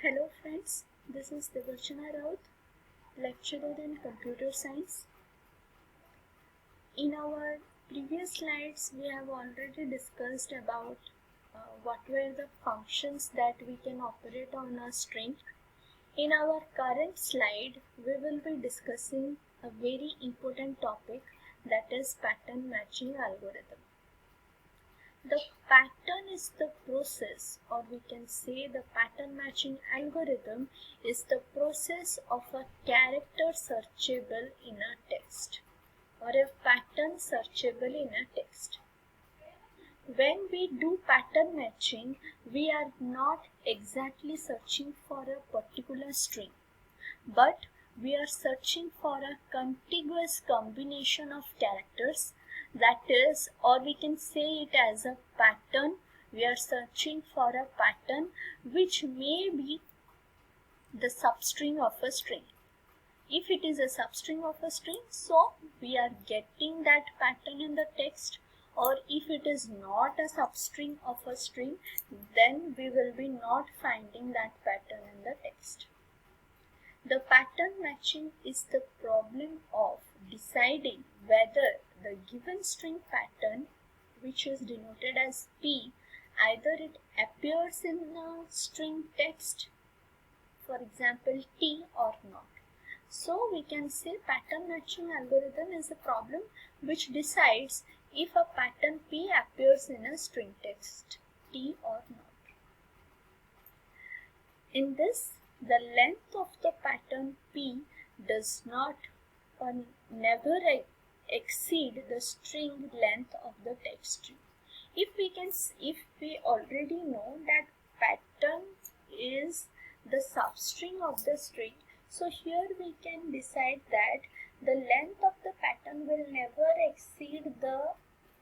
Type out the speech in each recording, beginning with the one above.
Hello friends, this is Devarchana Raut, lecturer in computer science. In our previous slides, we have already discussed about what were the functions that we can operate on a string. In our current slide, we will be discussing a very important topic, that is pattern matching algorithm. The pattern is the process, or we can say the pattern matching algorithm is the process of a character searchable in a text, or a pattern searchable in a text. When we do pattern matching, we are not exactly searching for a particular string, but we are searching for a contiguous combination of characters, that is, or we can say it as a pattern. We are searching for a pattern which may be the substring of a string. If it is a substring of a string, so we are getting that pattern in the text, or if it is not a substring of a string, then we will be not finding that pattern in the text. The pattern matching is the problem of deciding whether the given string pattern, which is denoted as P, either it appears in a string text, for example T, or not. So we can say pattern matching algorithm is a problem which decides if a pattern P appears in a string text T or not. In this, the length of the pattern P does not or never exceed the string length of the text string. If we already know that pattern is the substring of the string, so here we can decide that the length of the pattern will never exceed the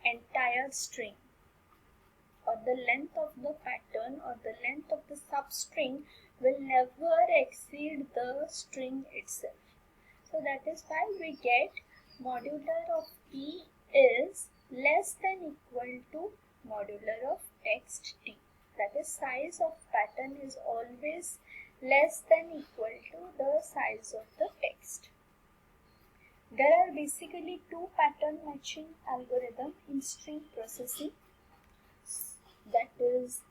entire string, or the length of the pattern or the length of the substring will never exceed the string itself. So that is why we get modular of P is less than equal to modular of text T. That is, size of pattern is always less than equal to the size of the text. There are basically two pattern matching algorithms in string processing. That is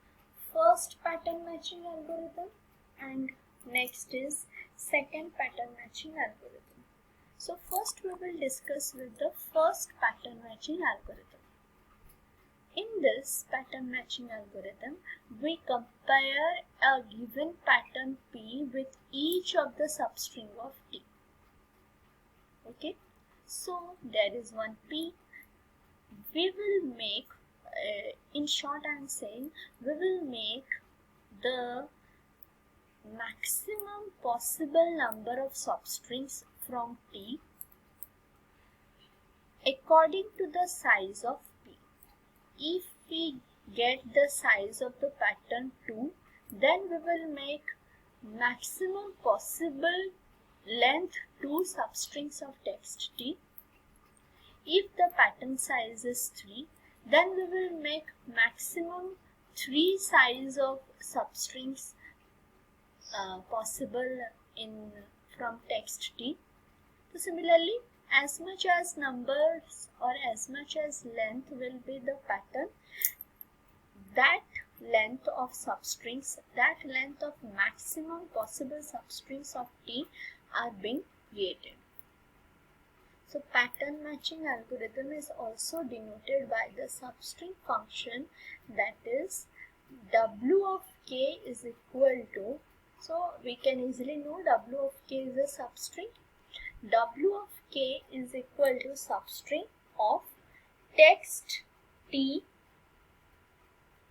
first pattern matching algorithm and next is second pattern matching algorithm. So first we will discuss with the first pattern matching algorithm. In this pattern matching algorithm, we compare a given pattern P with each of the substring of T. Okay, so there is one P. We will make, in short I am saying, we will make the maximum possible number of substrings from T according to the size of P. If we get the size of the pattern 2, then we will make maximum possible length 2 substrings of text T. If the pattern size is 3, then we will make maximum 3 size of substrings possible from text T. So similarly, as much as numbers or as much as length will be the pattern, that length of substrings, that length of maximum possible substrings of T are being created. So pattern matching algorithm is also denoted by the substring function, that is W of K is equal to, so we can easily know W of K is a substring. W of K is equal to substring of text T,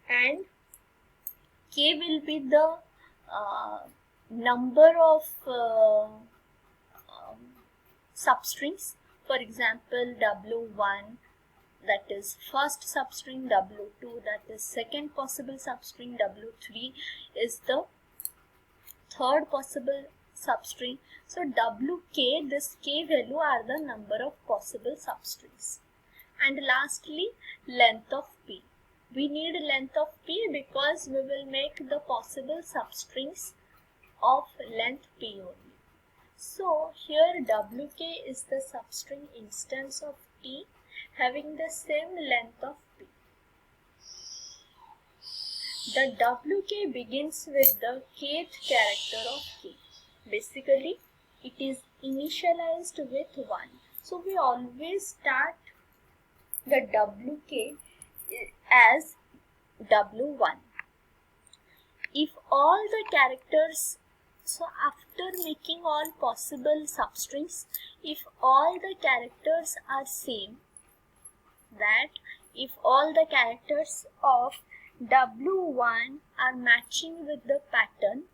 and K will be the number of substrings. For example, W1, that is first substring, W2, that is second possible substring, W3 is the third possible substring. So Wk, this K value are the number of possible substrings. And lastly, length of P. We need length of P because we will make the possible substrings of length p only. So here wk is the substring instance of t having the same length of p. The wk begins with the kth character of k. Basically, it is initialized with 1. So we always start the wk as w1. If all the characters, so after making all possible substrings, if all the characters are same, that if all the characters of w1 are matching with the pattern,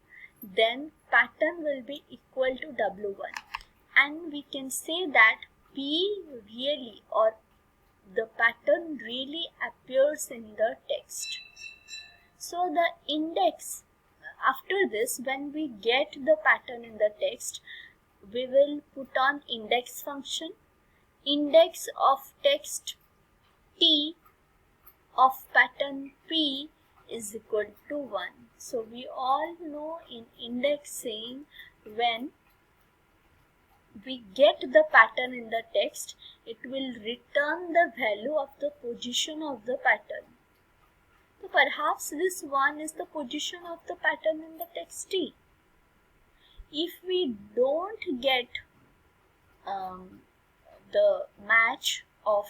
then pattern will be equal to w1, and we can say that p really or the pattern really appears in the text. So the index, after this, when we get the pattern in the text, we will put on index function. Index of text t of pattern p is equal to 1. So we all know in indexing, when we get the pattern in the text, it will return the value of the position of the pattern. So perhaps this 1 is the position of the pattern in the text t. If we don't get the match of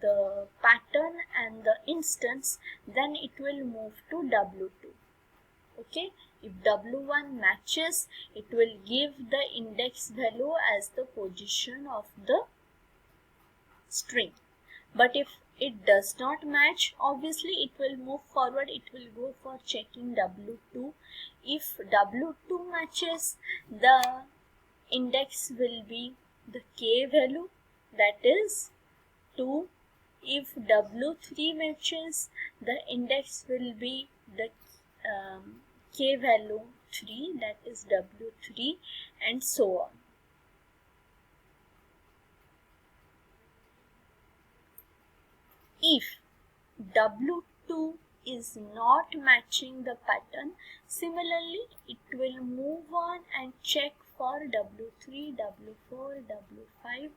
the pattern and the instance, then it will move to w2. Okay, if w1 matches, it will give the index value as the position of the string. But if it does not match, obviously it will move forward, it will go for checking w2. If w2 matches, the index will be the k value, that is 2. If w3 matches, the index will be the k value 3, that is w3, and so on. If w2 is not matching the pattern, similarly it will move on and check for w3, w4, w5,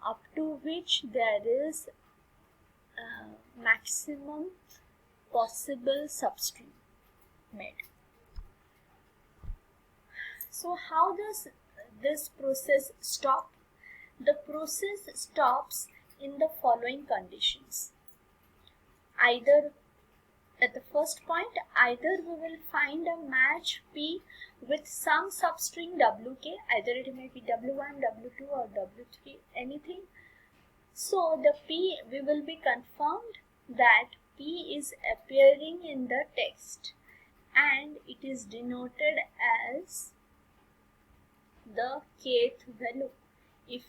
up to which there is maximum possible substring made. So how does this process stop? The process stops in the following conditions. Either at the first point, either we will find a match p with some substring wk, either it may be w1, w2 or w3, anything. So the p, we will be confirmed that p is appearing in the text and it is denoted as the kth value. If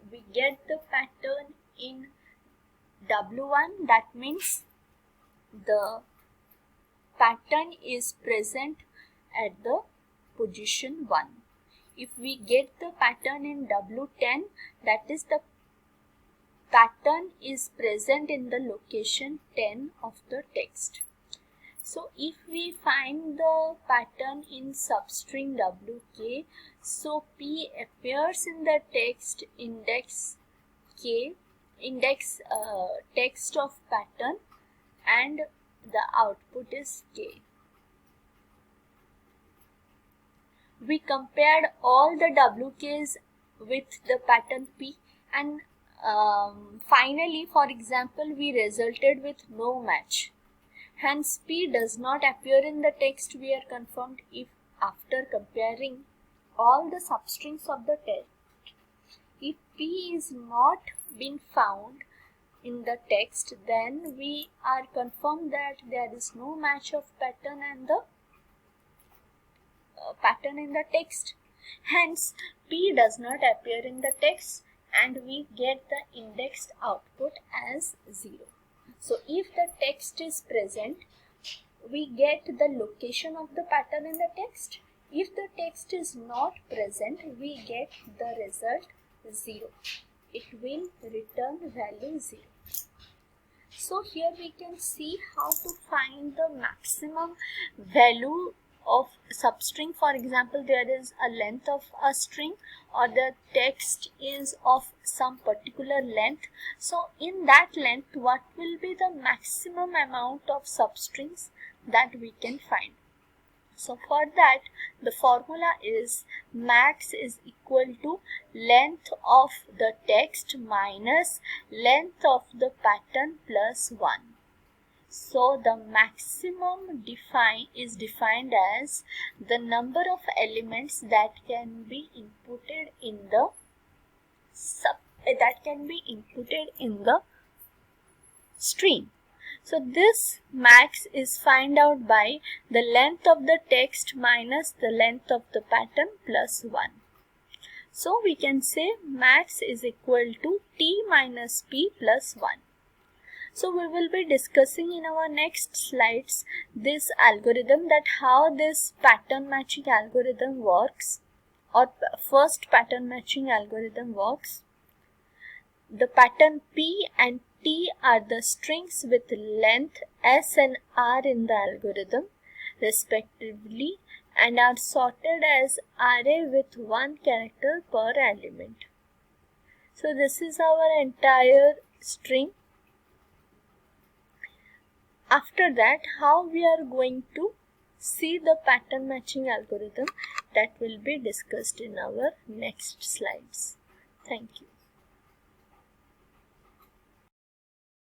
we get the pattern in w1, that means the pattern is present at the position 1. If we get the pattern in w10, that is the pattern is present in the location 10 of the text. So if we find the pattern in substring wk, so p appears in the text index k, index text of pattern, and the output is k. We compared all the wk's with the pattern p, and finally, for example, we resulted with no match. Hence, p does not appear in the text, we are confirmed if after comparing all the substrings of the text. If p is not been found in the text, then we are confirmed that there is no match of pattern and the pattern in the text. Hence, p does not appear in the text and we get the indexed output as 0. So, if the text is present, we get the location of the pattern in the text. If the text is not present, we get the result 0. It will return value 0. So here we can see how to find the maximum value of substring. For example, there is a length of a string or the text is of some particular length. So in that length, what will be the maximum amount of substrings that we can find? So for that, the formula is max is equal to length of the text minus length of the pattern plus 1. So the maximum is defined as the number of elements that can be inputted in the string. So this max is found out by the length of the text minus the length of the pattern plus 1. So we can say max is equal to t minus p plus 1. So we will be discussing in our next slides this algorithm, that how this pattern matching algorithm works, or first pattern matching algorithm works. The pattern P and T are the strings with length S and R in the algorithm respectively and are sorted as array with one character per element. So this is our entire string. After that, how we are going to see the pattern matching algorithm, that will be discussed in our next slides. Thank you.